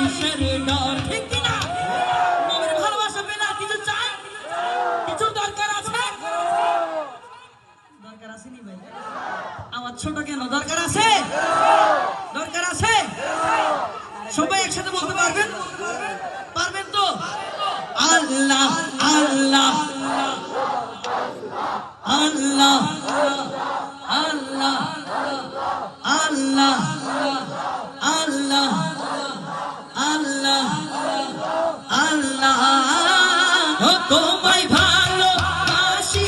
কিসের ডর ঠিক কি না নবীর ভালোবাসা পেলে আর কিছু চাই কিছু দরকার আছে দরকার আছে নি ভাই আমার ছোট কেন দরকার আছে দরকার আছে সবাই একসাথে বলতে পারবেন পারবেন তো আল্লাহ আল্লাহ আল্লাহ আল্লাহ আল্লাহ আল্লাহ আল্লাহ আল্লাহ তোমায় ভালোবাসি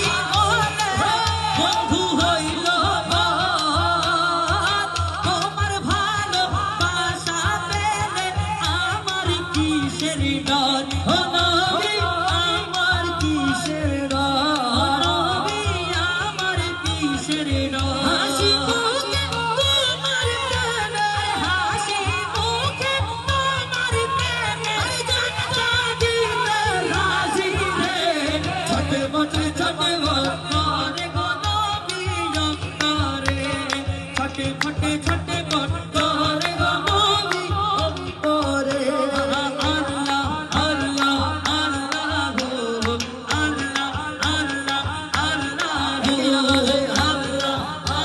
বন্ধু হইল তোমার ভালোবাসা পেলে আমার কিসের ডর ও নবী আমার কিসের ডর নবী আমার কিসের ডর হাসি মুখে তোমার প্রেমে হাসি মুখে তোমার প্রেমে জানতা দিলে রাজি রে ছটমট ছটমট করে গো নবী অন্তরে ছটমট ছটমট